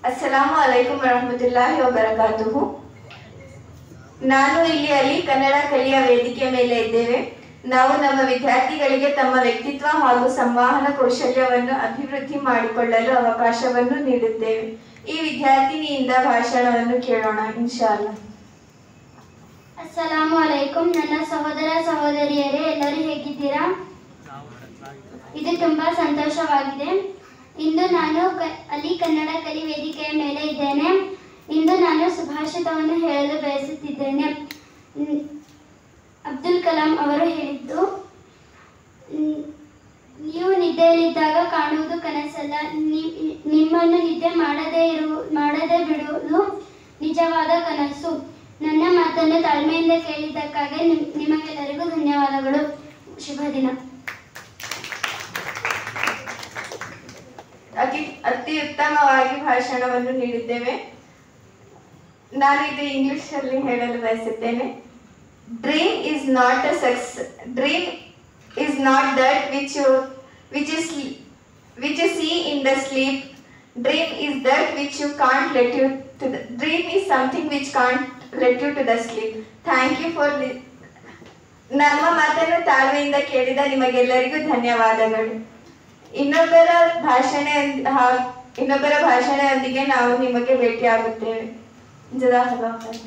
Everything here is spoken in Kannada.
ಅಸ್ಸಲಾಮು ಅಲೈಕುಂ ವರಹಮತುಲ್ಲಾಹಿ ವಬರಕಾತುಹು. ನಾನು ಇಲ್ಲಿ ಅಲಿ ಕನ್ನಡ ಕಲಿಯ ವೇದಿಕೆ ಮೇಲೆ ಇದ್ದೇವೆ. ನಾವು ನಮ್ಮ ವಿದ್ಯಾರ್ಥಿಗಳಿಗೆ ತಮ್ಮ ವ್ಯಕ್ತಿತ್ವ ಹಾಗೂ ಸಂವಹನ ಕೌಶಲ್ಯವನ್ನು ಅಭಿವೃದ್ಧಿ ಮಾಡಿಕೊಳ್ಳಲು ಅವಕಾಶವನ್ನು ನೀಡುತ್ತೇವೆ. ಈ ವಿದ್ಯಾರ್ಥಿನಿಯಿಂದ ಭಾಷಣವನ್ನು ಕೇಳೋಣ ಇನ್ಶಾಅಲ್ಲಾ. ಅಸ್ಸಲಾಮು ಅಲೈಕುಂ. ನನ್ನ ಸಹೋದರ ಸಹೋದರಿಯರೇ, ಎಲ್ಲರೂ ಹೇಗಿದ್ದೀರಾ? ಇದು ತುಂಬಾ ಸಂತೋಷವಾಗಿದೆ. ಇಂದು ನಾನು ಅಲಿ ಕನ್ನಡ ಕಲಿ ವೇದಿಕೆಯ ಮೇಲೆ ಇದ್ದೇನೆ. ಇಂದು ನಾನು ಸುಭಾಷಿತವನ್ನು ಹೇಳಲು ಬಯಸುತ್ತಿದ್ದೇನೆ. ಅಬ್ದುಲ್ ಕಲಾಂ ಅವರು ಹೇಳಿದ್ದು, ನೀವು ನಿದ್ದೆಯಲ್ಲಿದ್ದಾಗ ಕಾಣುವುದು ಕನಸಲ್ಲ, ನಿಮ್ಮನ್ನು ನಿದ್ದೆ ಮಾಡದೇ ಬಿಡುವುದು ನಿಜವಾದ ಕನಸು. ನನ್ನ ಮಾತನ್ನು ತಾಳ್ಮೆಯಿಂದ ಕೇಳಿದ್ದಕ್ಕಾಗಿ ನಿಮಗೆಲ್ಲರಿಗೂ ಧನ್ಯವಾದಗಳು. ಶುಭ ದಿನ. ಅತಿ ಉತ್ತಮವಾಗಿ ಭಾಷಣವನ್ನು ನೀಡಿದ್ದೇವೆ. ನಾನು ಇದು ಇಂಗ್ಲಿಷ್ ಅಲ್ಲಿ ಹೇಳಲು ಬಯಸುತ್ತೇನೆ. Dream is not that which you see in the sleep. Dream is that which you can't let you to the dream is something which can't let you to the sleep. Thank you for ನಮ್ಮ ಮಾತನ್ನು ತಾಳ್ಮೆಯಿಂದ ಕೇಳಿದ ನಿಮಗೆಲ್ಲರಿಗೂ ಧನ್ಯವಾದಗಳು. ಇನ್ನೊಬ್ಬರ ಭಾಷಣೆಯೊಂದಿಗೆ ನಾವು ನಿಮಗೆ ಭೇಟಿಯಾಗುತ್ತೇವೆ. ಜಜಾಕಲ್ಲಾಹ್ ಖೈರ್.